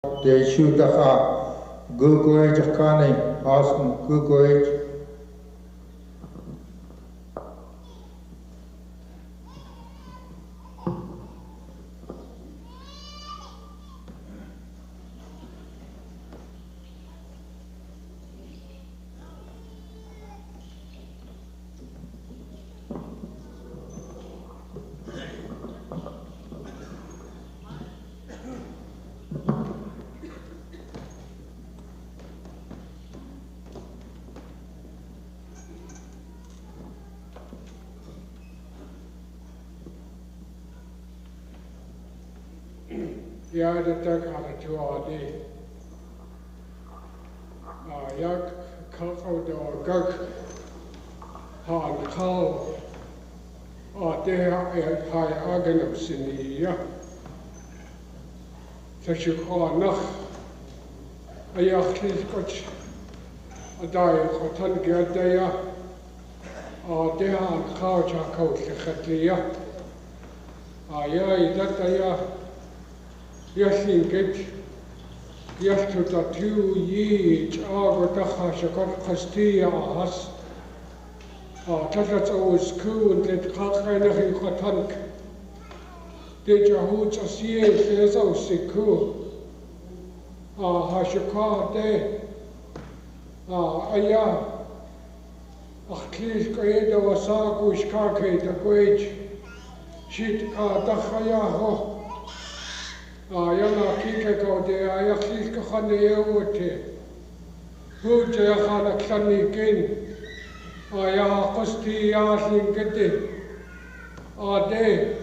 Deishu Theater, Gugway Jakani, Austin Gugway. Ja, dat kan het wel niet. Ja, kan ook door kijk, han kan. De hij agen op zijn ja. Dat je gewoon nog. Ja, kies kort. Daar je gaat dan gaat daar ja. De han kan je koud gaat ja. Ja, dat ja. Tlingit, to the 2 years, Kastia has. That's always cool, and that Kakranach in Katank. Did your hoots a sea, there's also cool. Hashaka day. Aya. Achlis Greda was Sagush Kake, the great. Shit, Dachayaho. Yana kike ko de ayaklis ka khane yewote hu je khana khani kin aya qasti yasin kete ade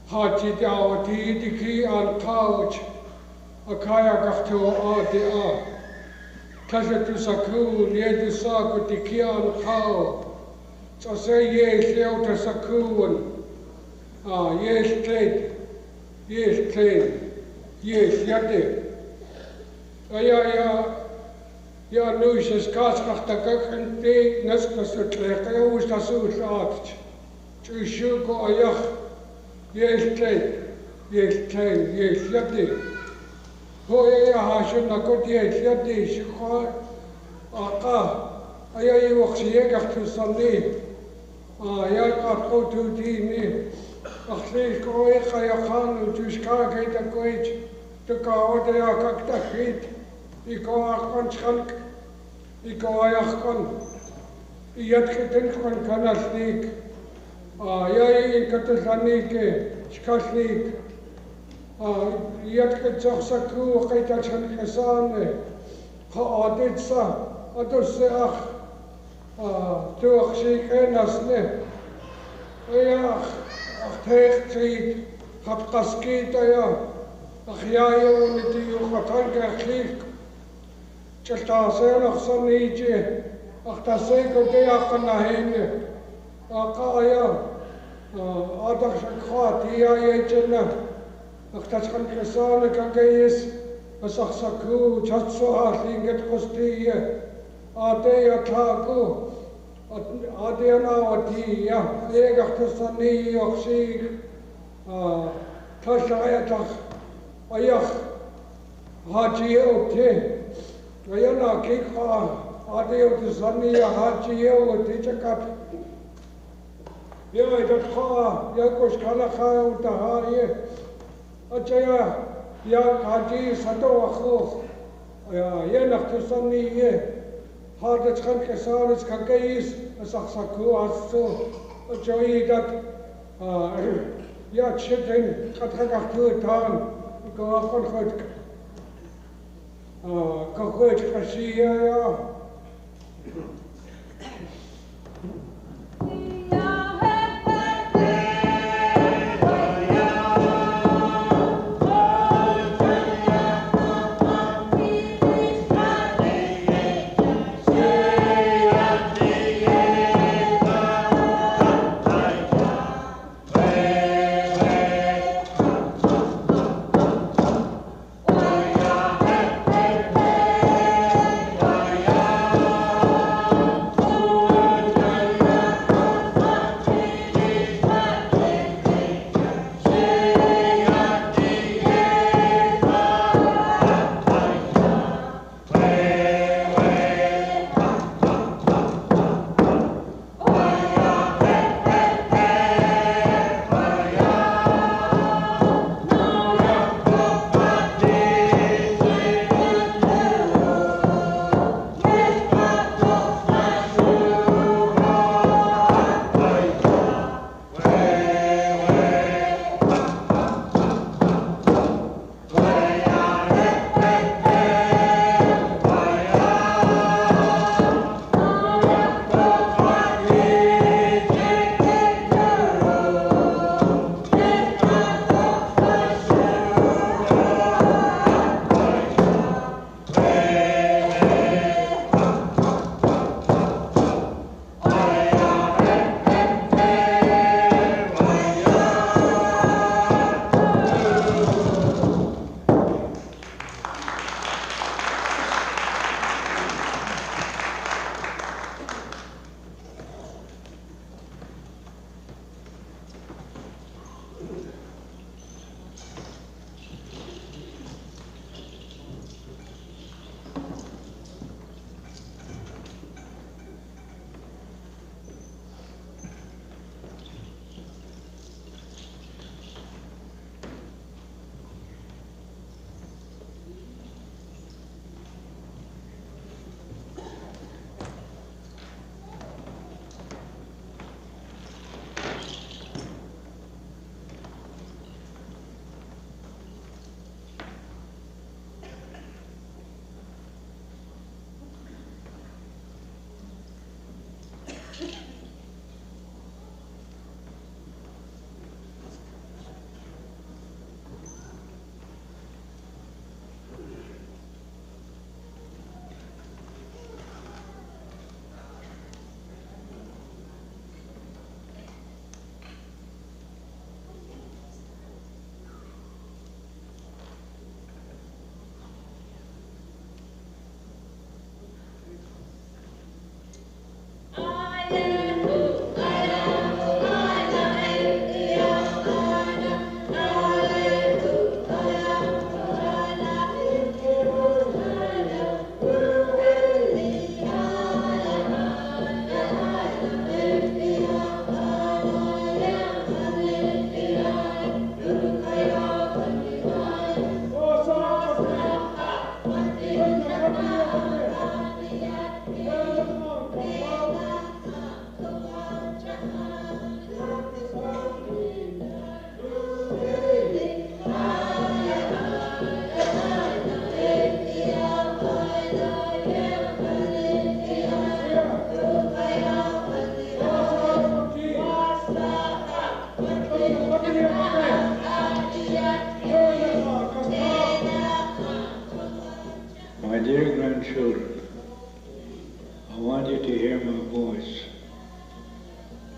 hachi dawati diki al couch akaya gafto ade a kasatu saku yedu saku diki al cow so say yes leuta sakun yes trade. Yes, clean. Yes, yate. Ja, nu is het kaaskracht dat ik een teek neskas te trekken. Hoe is dat zo laat? Tu shuko ayach. Yes, clean. Yes, clean. Yes, yate. Ho ja, hasje na kot yes, yate. Shukha. Aka. Je wacht je echt te sande. Ja, gaat goed toe die nee. Ach, lees kooi, ga je gaan, dus kijk je dat kwijt. De koude, ja, kijk dat giet. Ik kan kan schank. Ik kan kan. Je hebt gedenkt van kan als niet. Ja, ik had het aan niet. Schas niet. Je hebt gezegd, saku, ga je dat zijn gezane. Ga dit sa. Dus ach. Toch zie ik geen als niet. Ja. Ach, hecht ziet, gaat kaskita ja. Ach ja, je niet die jongen krijgt. Tja, ze nog zo niet. Ach, dat zeker de jacht naar hen. Ach, ja. Adag ze gaat, ja, je na. Ach, dat kan gezalen kan is. Als ach saku, chat zo hard linget kostie. Ade ja taku. Ade nawati ja, egach tsani oxig tasayatach ayach haji ote ayana kikha ade tsani haji ote chakat ya dat kha ya kuch khala kha uta ye achaya ya haji sato akhu ya ye nach tsani ye Harde kan kesaris kan keis saksaku asu joy dat ja chicken katrak tutan go kon goed kan goed kasia ja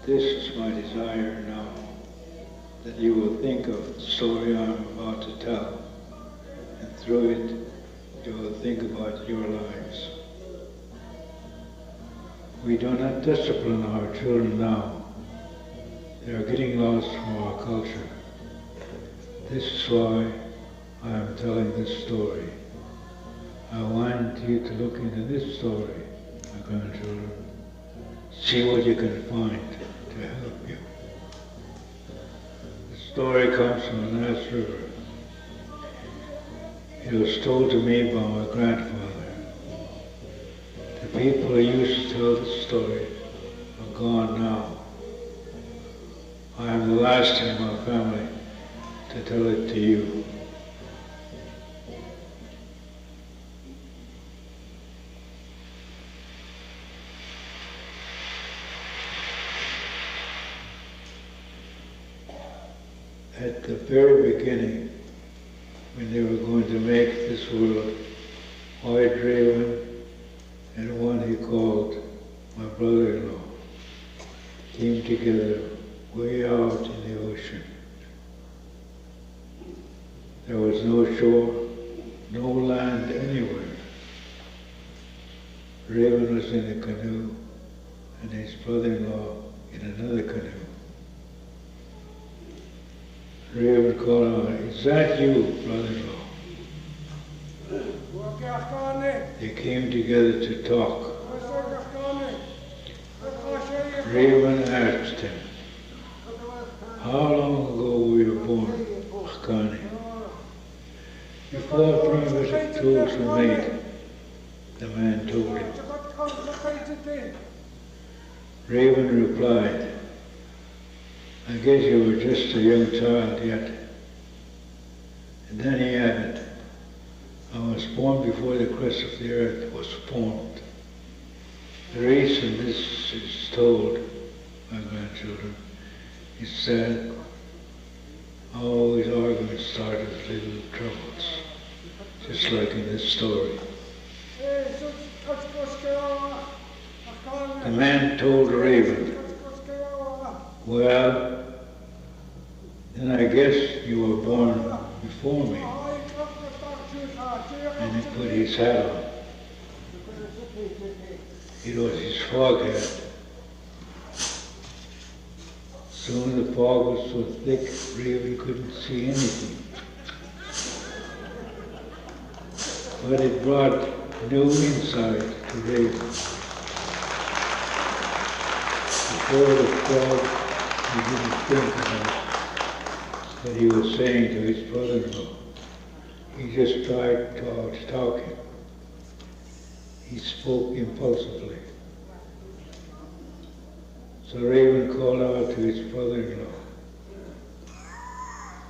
This is my desire now, that you will think of the story I'm about to tell, and through it, you will think about your lives. We do not discipline our children now. They are getting lost from our culture. This is why I am telling this story. I want you to look into this story, my grandchildren. See what you can find to help you. The story comes from the Nass River. It was told to me by my grandfather. The people who used to tell the story are gone now. I am the last in my family to tell it to you. At the very beginning, when they were going to make this world, White Raven and one he called my brother-in-law came together way out in the ocean. There was no shore, no land anywhere. Raven was in a canoe and his brother-in-law in another canoe. Raven called out, "Is that you, brother-in-law?" They came together to talk. Raven asked him, "How long ago were you born, Akani?" "Before primitive tools were made," the man told him. Raven replied, "I guess you were just a young child yet." And then he added, "I was born before the crust of the earth was formed." The reason this is told, my grandchildren, is that always arguments start with little troubles, just like in this story. The man told Raven, "Well, then I guess you were born before me." And he put his hat on. It was his fog hat. Soon the fog was so thick, Raven couldn't see anything. But it brought new insight to Raven. Before the fog, he didn't think about what he was saying to his brother-in-law. He just tried talking. He spoke impulsively. So Raven called out to his brother-in-law,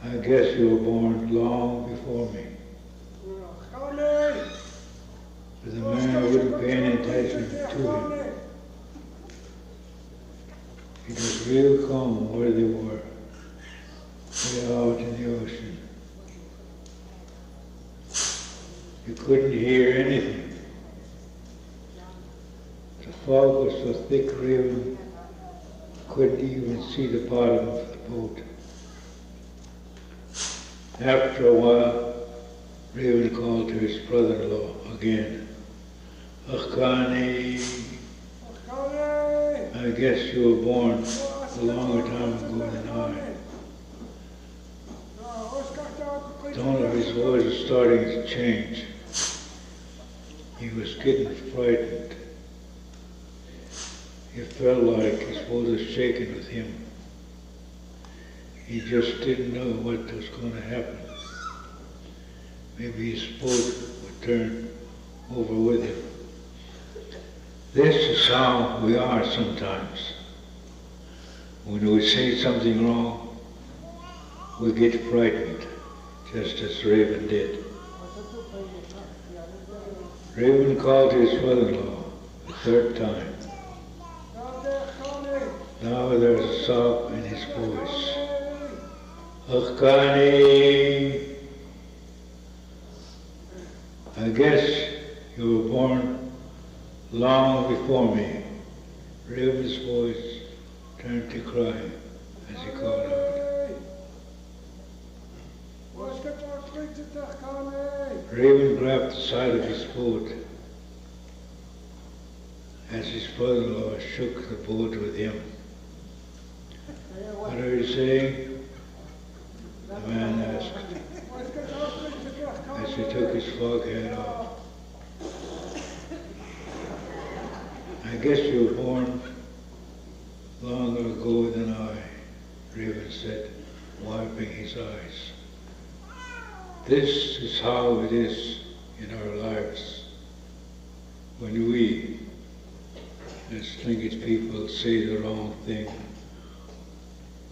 "I guess you were born long before me." But the man wouldn't pay any attention to him. It was real calm where they were, way out in the ocean. You couldn't hear anything. The fog was so thick, Raven couldn't even see the bottom of the boat. After a while, Raven called to his brother-in-law again, "Akani, I guess you were born a longer time ago than I." The tone of his voice was starting to change. He was getting frightened. It felt like his boat was shaking with him. He just didn't know what was going to happen. Maybe his boat would turn over with him. This is how we are sometimes. When we say something wrong, we get frightened, just as Raven did. Raven called to his brother-in-law the third time. Now there was a sob in his voice. "Akani, I guess you were born long before me." Raven's voice turned to cry as he called out. Raven grabbed the side of his boat as his brother-in-law shook the boat with him. What are you saying? The man asked as he took his fog hat off. I guess you were born longer ago than I, Raven said, wiping his eyes. This is how it is in our lives. When we, as Tlingit people, say the wrong thing,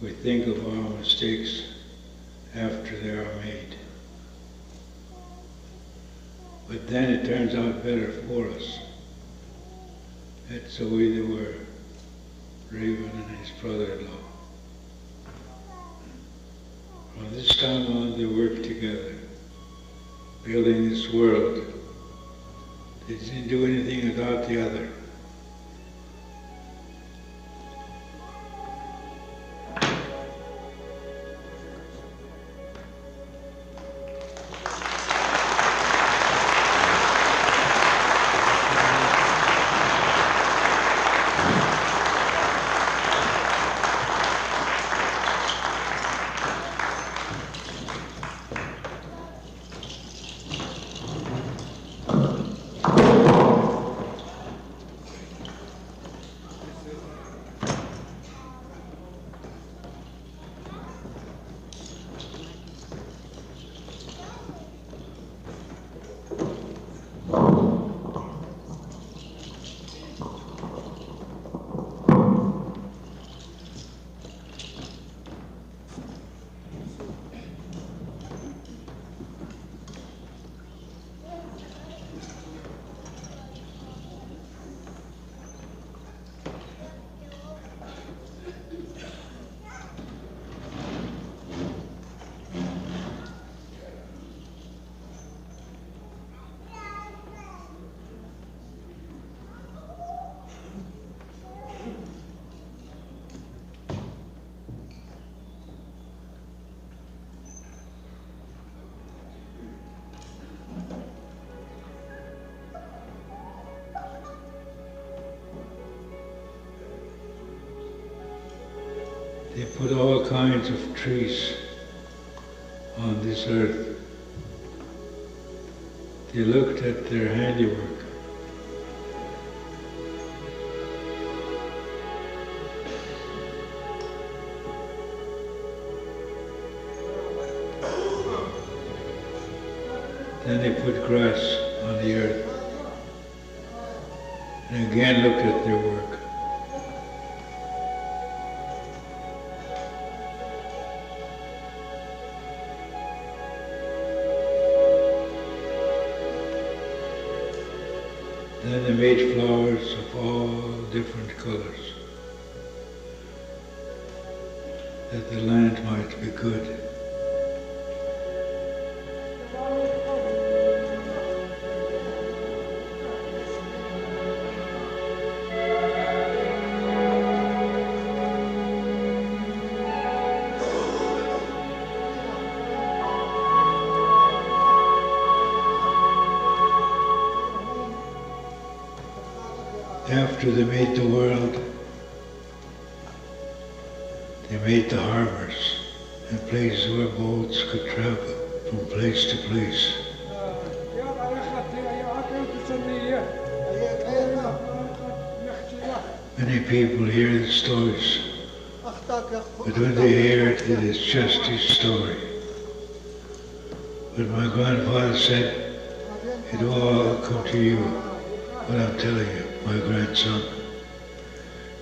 we think of our mistakes after they are made. But then it turns out better for us. That's the way they were, Raven and his brother-in-law. From this time on, they worked together, building this world. They didn't do anything without the other. They put all kinds of trees on this earth. They looked at their handiwork. Then they put grass on the earth and again looked at their work. Then they made flowers of all different colors, that the land might be good. After they made the world, they made the harbors and places where boats could travel from place to place. Many people hear the stories, but when they hear it, it is just his story. But my grandfather said, it will all come to you, what I'm telling you, my grandson.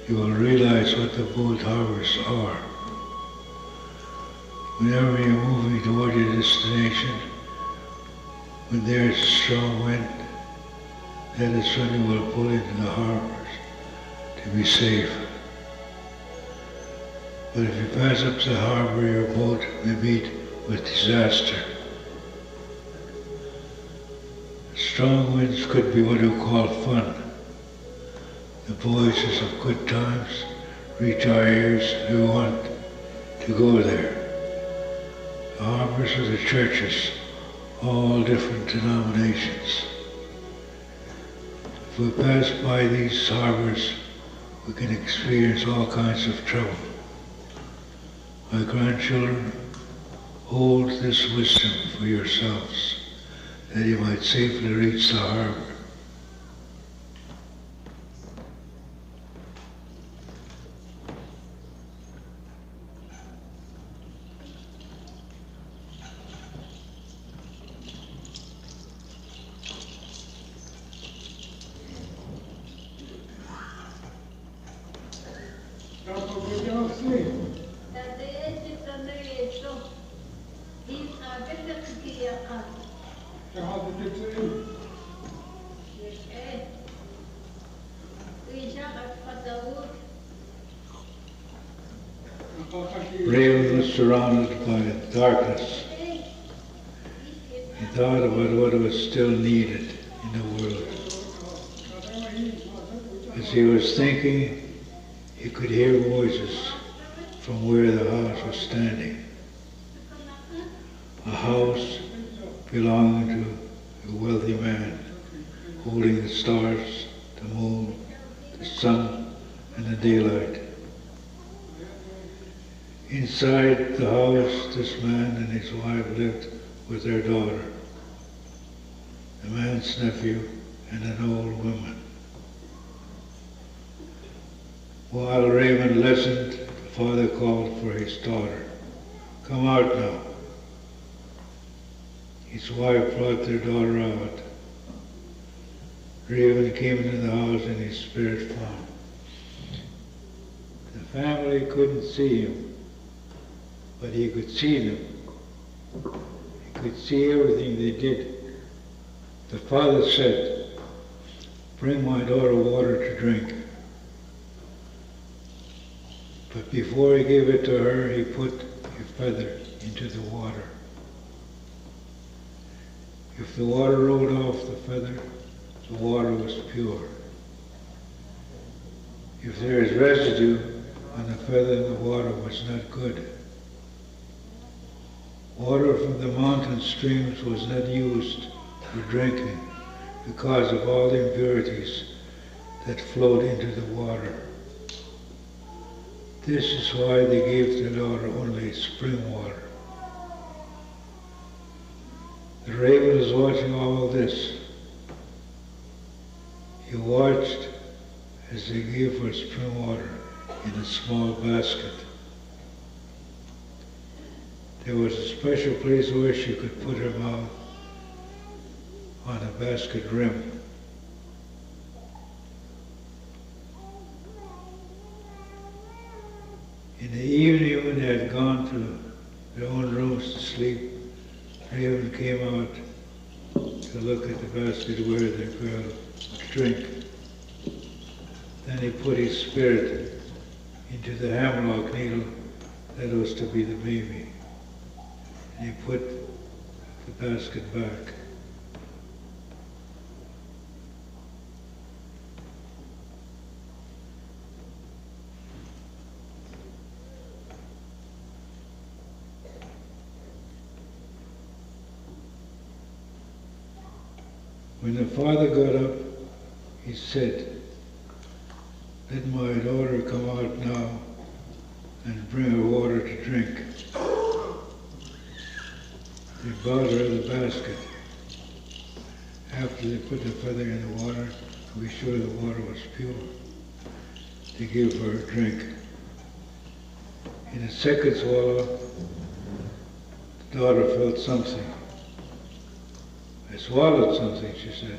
You will realize what the boat harbors are. Whenever you're moving toward your destination, when there is a strong wind, that is when you will pull into the harbors to be safe. But if you pass up the harbor, your boat may meet with disaster. Strong winds could be what we call fun, the voices of good times reach our ears, we want to go there. The harbors of the churches, all different denominations. If we pass by these harbors, we can experience all kinds of trouble. My grandchildren, hold this wisdom for yourselves, that you might safely reach the harbor. Raven was surrounded by darkness. He thought about what was still needed in the world. As he was thinking, he could hear voices from where the house was standing. A house belonging to a wealthy man, holding the stars, the moon, the sun, and the daylight. Inside the house, this man and his wife lived with their daughter, the man's nephew, and an old woman. While Raymond listened, the father called for his daughter. "Come out now." His wife brought their daughter out. Raven came into the house in his spirit form. The family couldn't see him, but he could see them. He could see everything they did. The father said, "Bring my daughter water to drink." But before he gave it to her, he put a feather into the water. If the water rolled off the feather, the water was pure. If there is residue on the feather, the water was not good. Water from the mountain streams was not used for drinking because of all the impurities that flowed into the water. This is why they gave the daughter only spring water. The raven was watching all this. He watched as they gave her spring water in a small basket. There was a special place where she could put her mouth on a basket rim. In the evening, when they had gone to their own rooms to sleep, Raven came out to look at the basket where the girl would drink. Then he put his spirit into the hemlock needle that was to be the baby. And he put the basket back. When the father got up, he said, "Let my daughter come out now and bring her water to drink." They brought her the basket. After they put the feather in the water to be sure the water was pure, they gave her a drink. In a second swallow, the daughter felt something. "I swallowed something," she said.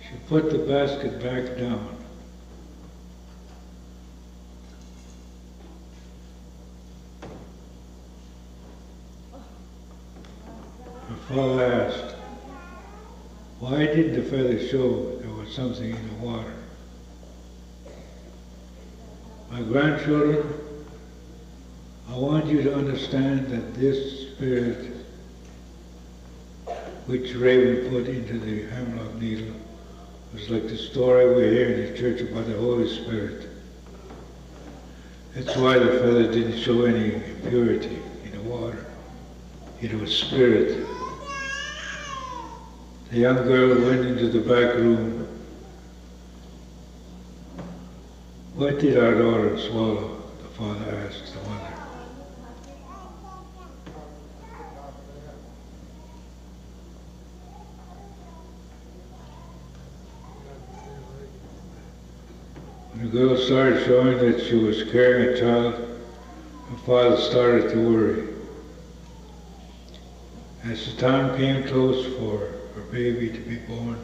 She put the basket back down. Her father asked, "Why didn't the feather show there was something in the water?" My grandchildren, I want you to understand that this spirit which Raven put into the hemlock needle was like the story we hear in the church about the Holy Spirit. That's why the feather didn't show any impurity in the water. It was spirit. The young girl went into the back room. What did our daughter swallow? The father asked the mother. When the girl started showing that she was carrying a child, her father started to worry. As the time came close for her baby to be born,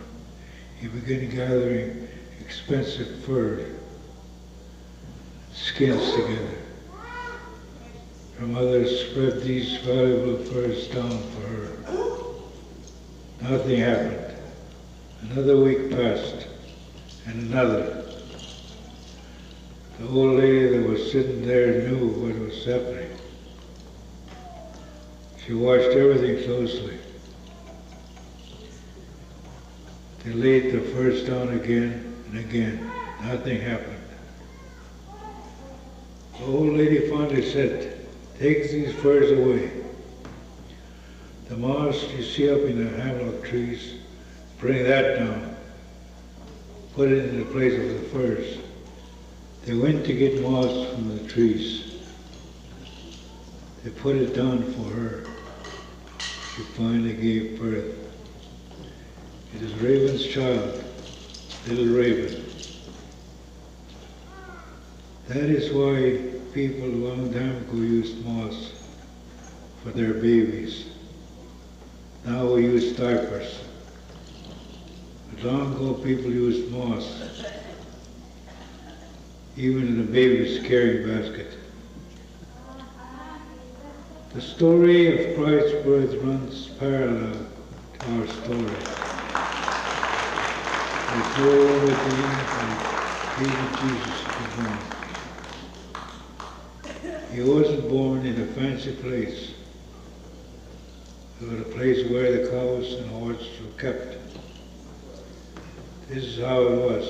he began gathering expensive fur, skins together. Her mother spread these valuable furs down for her. Nothing happened. Another week passed, and another. The old lady that was sitting there knew what was happening. She watched everything closely. They laid the furs down again and again. Nothing happened. The old lady finally said, "Take these furs away. The moss you see up in the hemlock trees, bring that down. Put it in the place of the furs." They went to get moss from the trees. They put it down for her. She finally gave birth. It is Raven's child, little Raven. That is why people a long time ago used moss for their babies. Now we use diapers. But long ago people used moss, even in a baby's carrying basket. The story of Christ's birth runs parallel to our story. There's no other day when baby Jesus was born. He wasn't born in a fancy place, but a place where the cows and horses were kept. This is how it was.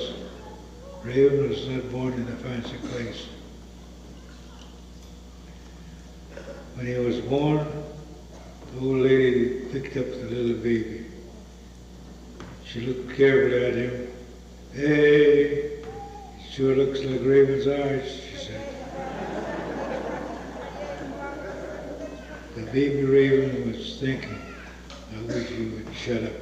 Raven was not born in a fancy place. When he was born, the old lady picked up the little baby. She looked carefully at him. "Hey, it sure looks like Raven's eyes," she said. The baby Raven was thinking, "I wish you would shut up."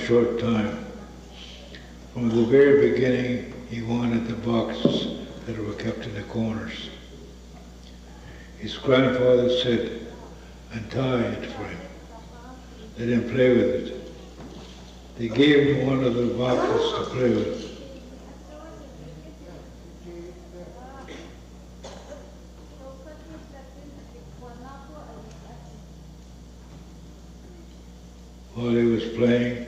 Short time. From the very beginning, he wanted the boxes that were kept in the corners. His grandfather said, untie it for him. Let him play with it. They gave him one of the boxes to play with. While he was playing,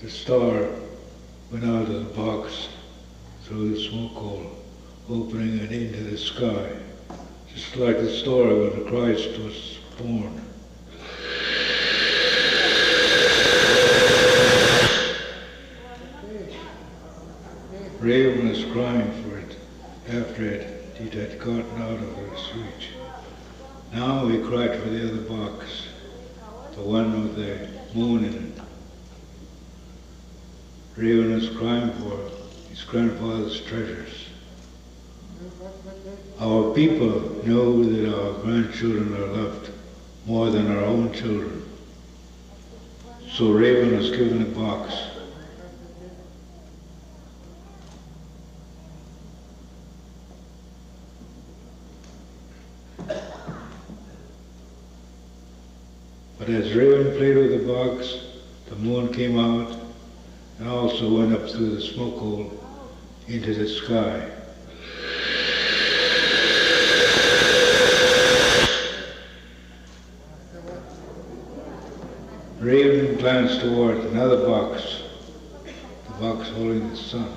the star went out of the box through the smoke hole, opening it into the sky, just like the story when Christ was born. Raven was crying for it after it had gotten out of his reach. Now he cried for the other box, the one with the moon in it. Raven was crying for his grandfather's treasures. Our people know that our grandchildren are loved more than our own children. So Raven was given a box. But as Raven played with the box, the moon came out and also went up through the smoke hole into the sky. Raven glanced toward another box, the box holding the sun.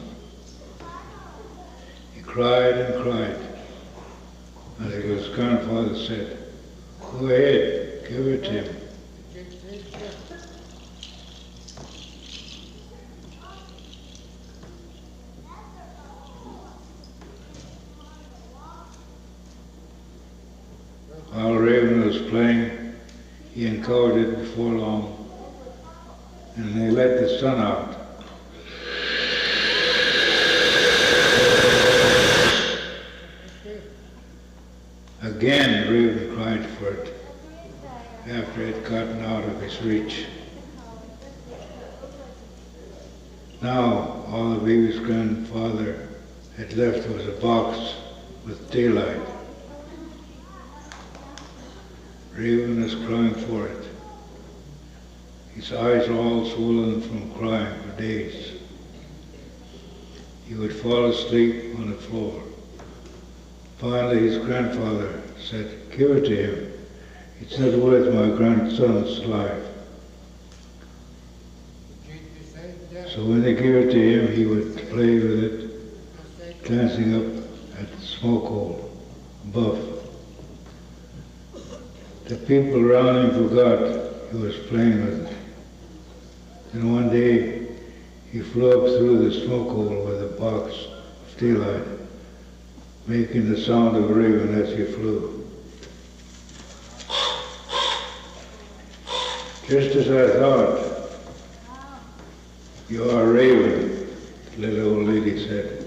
He cried and cried, until his grandfather said, "Go ahead, give it to him." While Raven was playing, he uncovered it before long, and they let the sun out. Again, Raven cried for it after it had gotten out of his reach. Now, all the baby's grandfather had left was a box with daylight. Raven was crying for it. His eyes were all swollen from crying for days. He would fall asleep on the floor. Finally, his grandfather said, "Give it to him. It's not worth my grandson's life." So when they gave it to him, he would play with it, glancing up at the smoke hole above. The people around him forgot he was playing with it. Then one day, he flew up through the smoke hole with a box of daylight, making the sound of a raven as he flew. "Just as I thought, you are a raven," the little old lady said.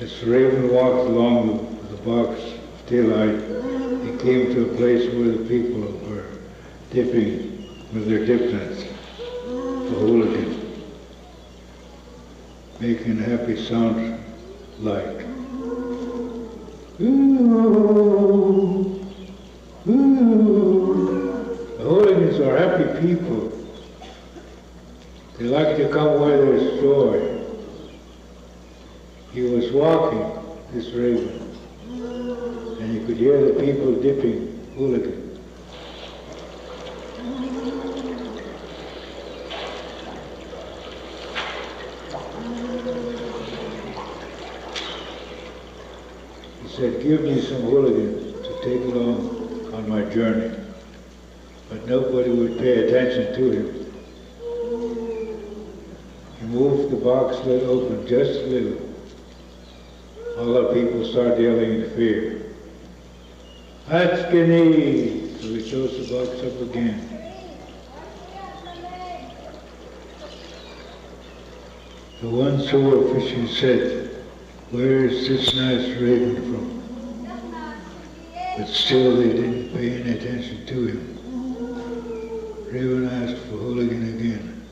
As the raven walked along the box of daylight, he came to a place where the people were dipping with their dip nets, the hooligan, making a happy sound like, "Ooh." are people. They like to come where there's joy. He was walking, this raven, and you could hear the people dipping hooligan. He said, give me some hooligan to take along on my journey. But nobody would pay attention to him. He moved the box lid open just a little. All the people started yelling in fear. Hatskini! So he closed the box up again. The ones who were fishing said, where is this nice raven from? But still they didn't pay any attention to him. Raven asked for hooligan again.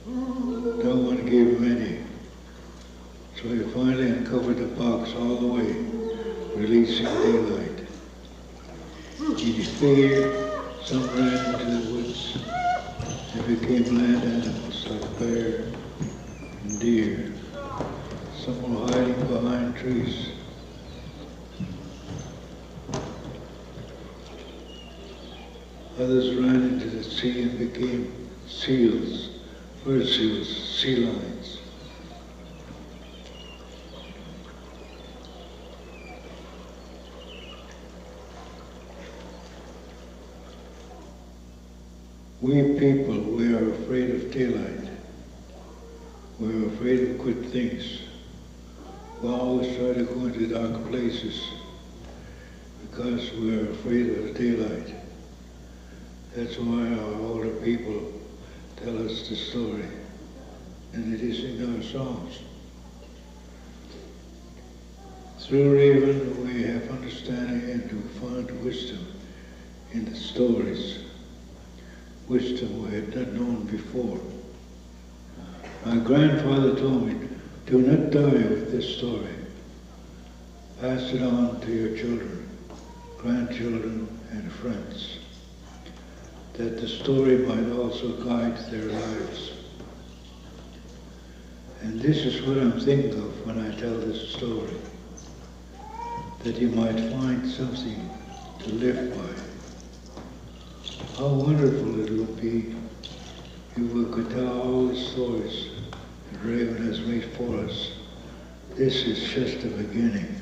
No one gave him any. So he finally uncovered the box all the way, releasing daylight. He figured some ran into the woods and became land animals like bear and deer. Some were hiding behind trees. Others ran into the sea and became seals, bird seals, sea lions. We people, we are afraid of daylight. We are afraid of good things. We always try to go into dark places because we are afraid of the daylight. That's why our older people tell us the story, and it is in our songs. Through Raven, we have understanding and we find wisdom in the stories, wisdom we had not known before. My grandfather told me, do not die with this story. Pass it on to your children, grandchildren, and friends, that the story might also guide their lives. And this is what I'm thinking of when I tell this story, that you might find something to live by. How wonderful it would be if we could tell all the stories that Raven has made for us. This is just the beginning.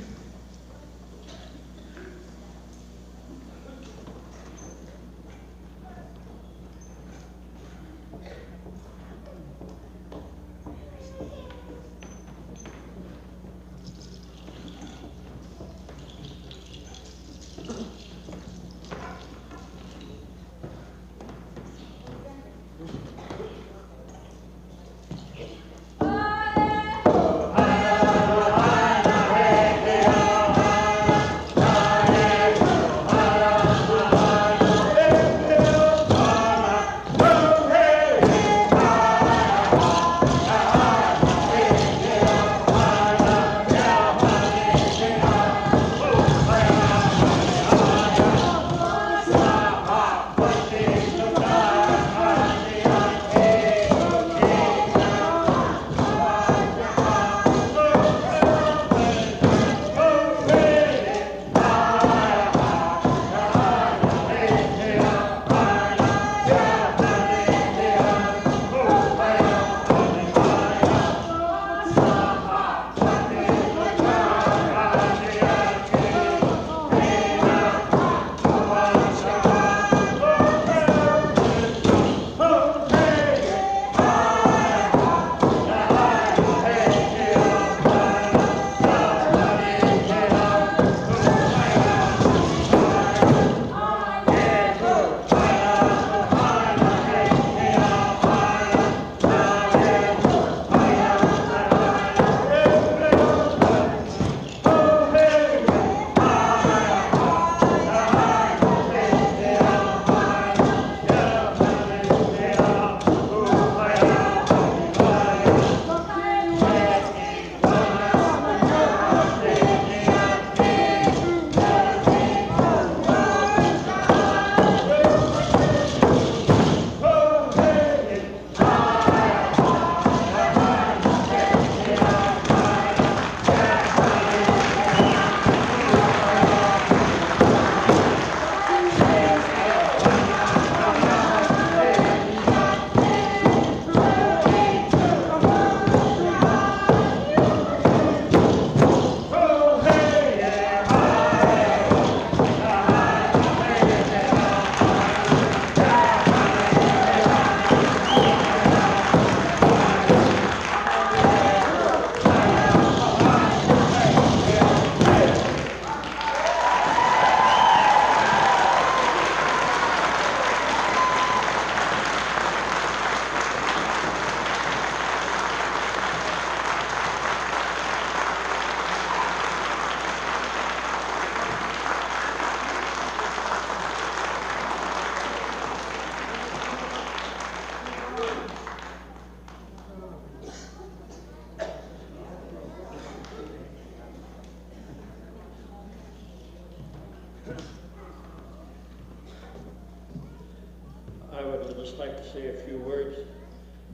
would just like to say a few words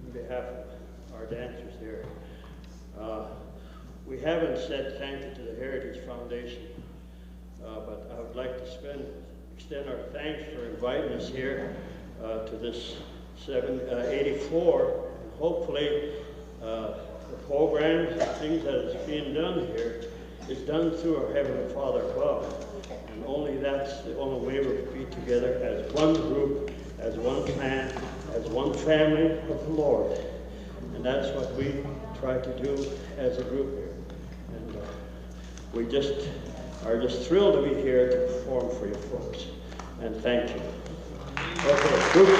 on behalf of our dancers here. We haven't said thank you to the Heritage Foundation, but I would like to extend our thanks for inviting us here to this 84. And hopefully the programs and things that is being done here is done through our Heavenly Father above. And only that's the only way we'll be together as one group, as one clan, as one family of the Lord. And that's what we try to do as a group here. And we are just thrilled to be here to perform for you folks. And thank you. Okay, group.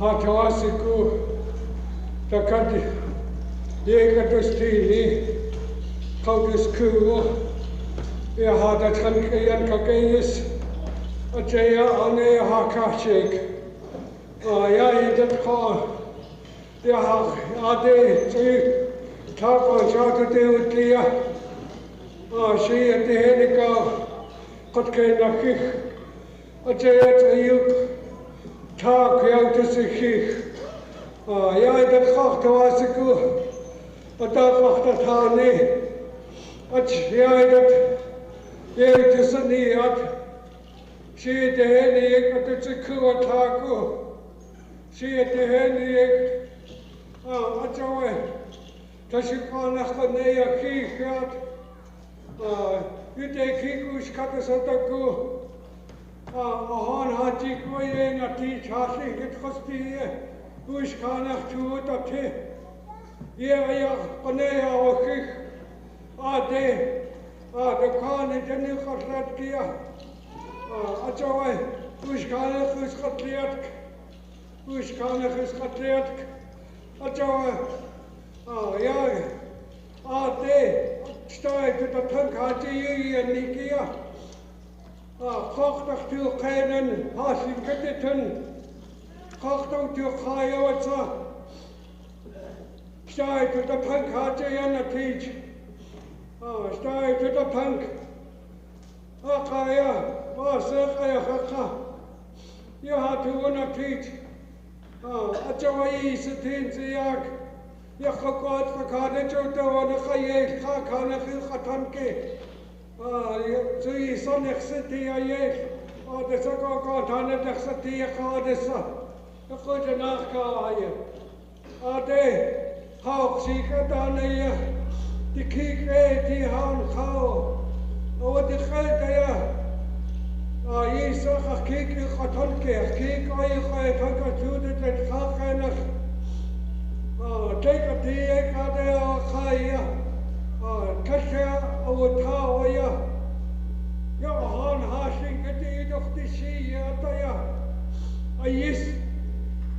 Hatawasiku takati yegatustini kautusku ya hada tankayan kakayis ajaya ane hakashik ya idat kha ya ade tsi thapa jatu de utliya shiyate henika qatke nakh ajaya tsayuk Tak jou te zich. Ja, dat gaat was ik ook. Dat mag dat gaan nee. Ja, dat je te zijn niet had. Zie je de hele ik dat ze kuwa tako. Zie je de hele ik. Wat zou je? Dat je kan nog een nee kiek gaat. Je denkt ik hoe schat is dat ook. Han had ik weer naar die chasing het gespieën. Hoe is kan ik toe dat he? Ja, wanneer ook ik. De kan ik niet gehad kia. Atjawai, hoe is kan ik geschatleerd? Hoe is kan ik geschatleerd? Atjawai, ja, sta ik dat tank had je niet kia. Kochtach tu keinen hasin keteten. Kochtach tu kaya watsa. Stai to the punk hati and a teach. Stai to the punk. Akaya, Wasakaya Haka. You have to want to teach. Achawai Sitin Ziak. Yakakot Fakada Joto and a Kaye Kakana Katanke. Sui Sonic City Aye. The Sako Tana Daxati Kadesa. The Kujanaka Aye. Ade. How Sika Dania. The Kik Eti Han Kao. Over the Kaya. Isa Kik Katanke. Kik Aye Taka Judith and Kakana. Take a tea, Kaya. Kasha over Tawaya. Johan Hashing at the end of the sea, Ataya. Ayis,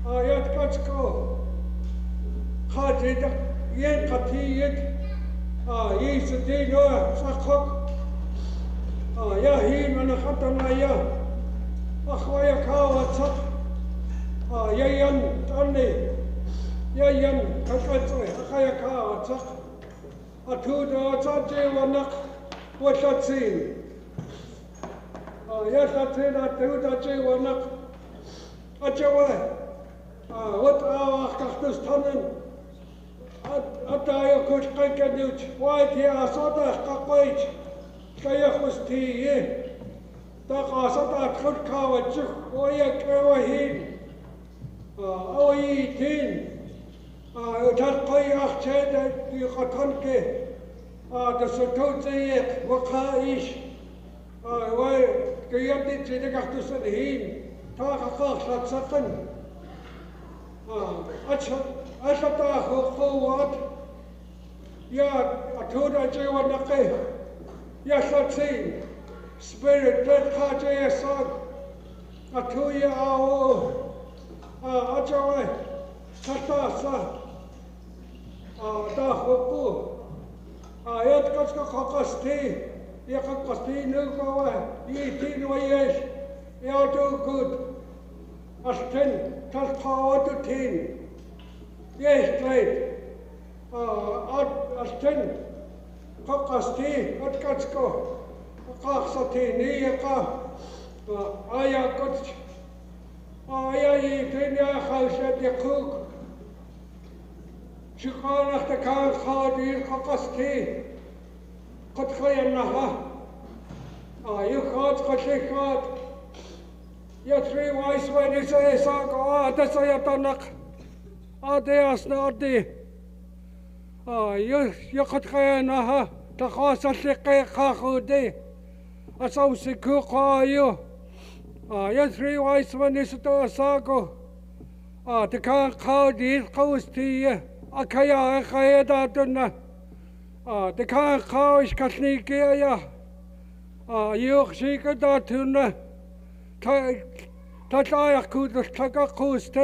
Ayat Katsko. Kajit, Yen Katiyet. Yes, the Dino, Sakok. Yahim and Hatanaya. Akwaya Kawa Sak. Yayan Tani. Yayan Kakatse, Akayaka Sak. Atuda Tajewanak. What that seen? Yes, I said I do that you were not. Achawa. What our cactus tunnel? Ataya could take a newt. Why here I saw that caquage. Kayak was tea. Takasata could cow a chuk. Why a cow him? Oh, eating. That kayak said you catonke. The Sotote Waka-ish. Why? Kaya din sila kaktusahin, takakak sa sakan. At sa taho kawat, ya atuda jiwa nake, ya satsin, spirit that kaje sag, atuya ao, ajawa, katasa, taho ku, ayat kaska kakasti. Yakakasti Nukawa, Yitin Wayesh, Yato good. Aston, Taskawa to tin. Yes, great. Aston, Kakasti, Atkatsko, Kaksati, Niyaka, Ayakot, Ayayitin Yahouse at Yakuk. Chikanach the Khan Khadi, Kakasti. Kot kaya naha. You can't cut. You three wise men, you say, Sag, that's a yatanak. Deas nadi. You cut kaya naha. The house at the Kakudi. A saucy cook are you. You three wise men, you say, Sago. The can't call these coast to you. Akaya, Akaya, the car is Kasnikia. You see that tuna. Tataya could take a coast.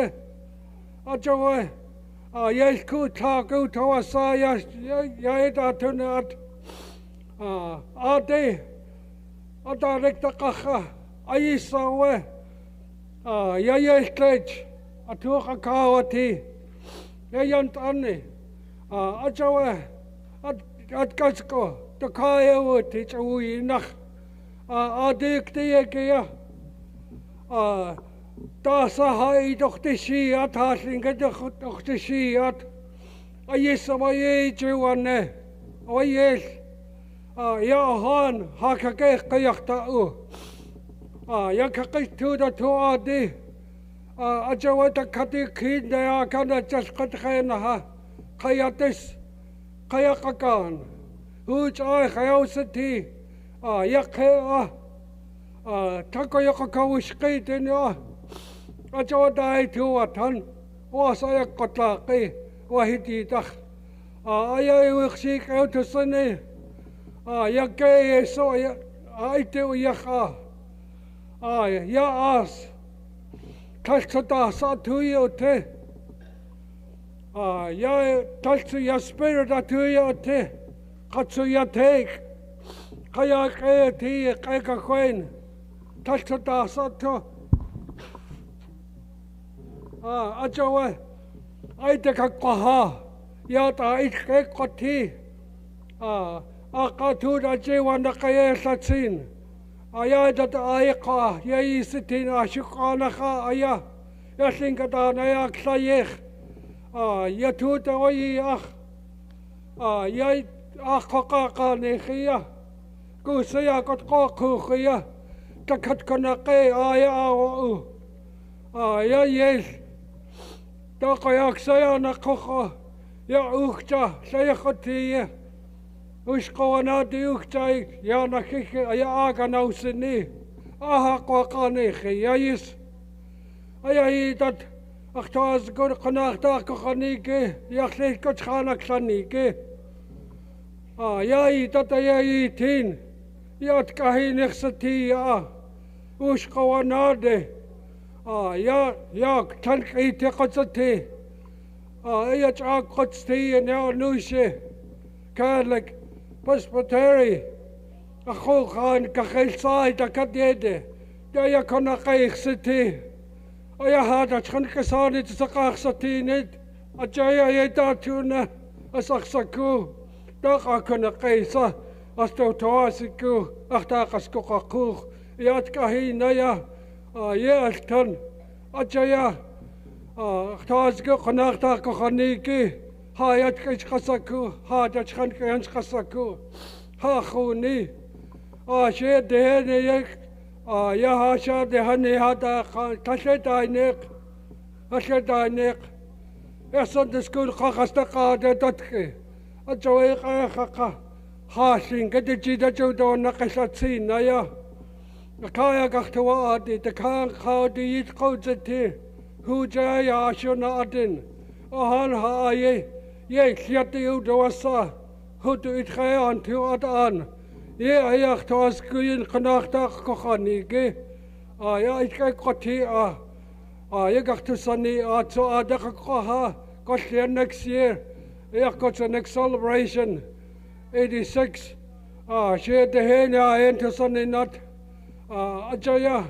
Ajawa. Yes, could talk out to us. Yada tuna. Ade. A direct Kaha. I saw. Yes, sledge. A took a kawati. Yayant Annie. Ajawa. At Gasko, the Kaya would teach a wee nach. Dick the Ekia. Tasa high doch the she at Hashing at the she at. Yes, my age one. Oh, yes. Yahan, Hakake Kayakta. Yakaki to the 2 Adi. Ajawata Kati Kid, they are kind of just cut Kayanaha. Kayatis. Kayakakan, which I Hayosati, Yakea, Takoyakawishkate in ya. I told I to a ton, was I a kotaki, Wahititach. I will seek out to Sunny. Yake, so I tell Yaka. Ya as. Tashkata Satu te. Ya touch your spirit to your te, Katsu ya take, Kaya tea, Kaka Queen, touch the Sato. Ajawa, I take a Kaha, ya ta iske koti akatu da jewana kaya satsin aya dat aika ya isitin ashukana kha aya ya singata na ya ksayekh ya tuta oi ya akaka ne khia kusaya kot ko khia takat kana ke aya ya yes ta kaya ksaya na kho ya ukta saya khoti ushkawana di ukta ya na khike ya aga na usni aha ko kane khia yes aya dat achtaz gur qanaqta ko khanike ya khlik ko khana khanike ya dat ya tin ya tkahin khsati ya ushkawana de ya tanqite qatsati ya taq qatsti na nushe kalak passpateri akho khan ka khalsai ta kadede ya kana qayxti ya hada khan kasani tsaqaxsatinet ajaya yata tuna asaqsaku ta kana qaysa asto tawasiku ahtaqasku qaqu ya tkahina ya altan ajaya ahtazku qanaqta qaniki hayat qasaku hada khan kan qasaku ha khuni she dehne yak ya hasha dehne hada tashetainek ashetainek esan diskul qaqasta qada tatke ajoi qaqa hasin gadijida jodona qasatsina ya kaya gahtwa adi the kan khadi it qawzati huja ya shuna adin ahan haye ye khiati udwasa hudu it khayan tu adan ye ayakh tas kuyin qanaqta qanige ya ikay qati ye gahtusani to adaq qaha qashlian next year ya got the next celebration 86 she dehena entusani not ajaya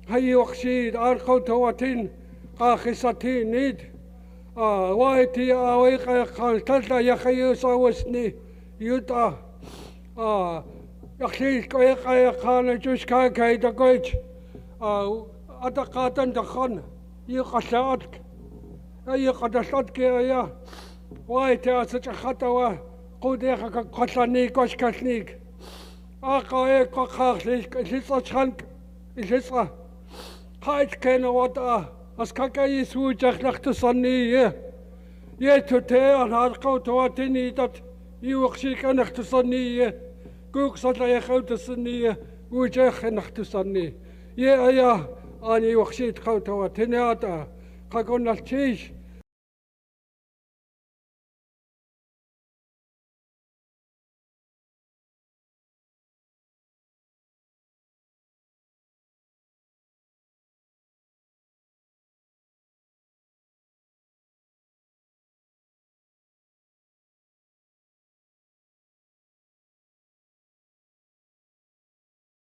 hayi waqshid arqawtawatin qakhisati nid waiti awi qaltalta ya khayu sawasni yuta yakhil koy khana jush ka da goch ataqatan da khan yiqashat ay qadashat ke ya waiti asach khatawa qudekha ka qatlani koshkashnik aqae qaqhlik lisachan ilisa hayt kena wata askaka yisu jaghlaqtsani ye tote an arqawtawatini dat yuqshik anaqtsani kuqsala yakhawtsani wujah anaqtsani ye aya ani yuqshit qawtawatini ata qaqonalchish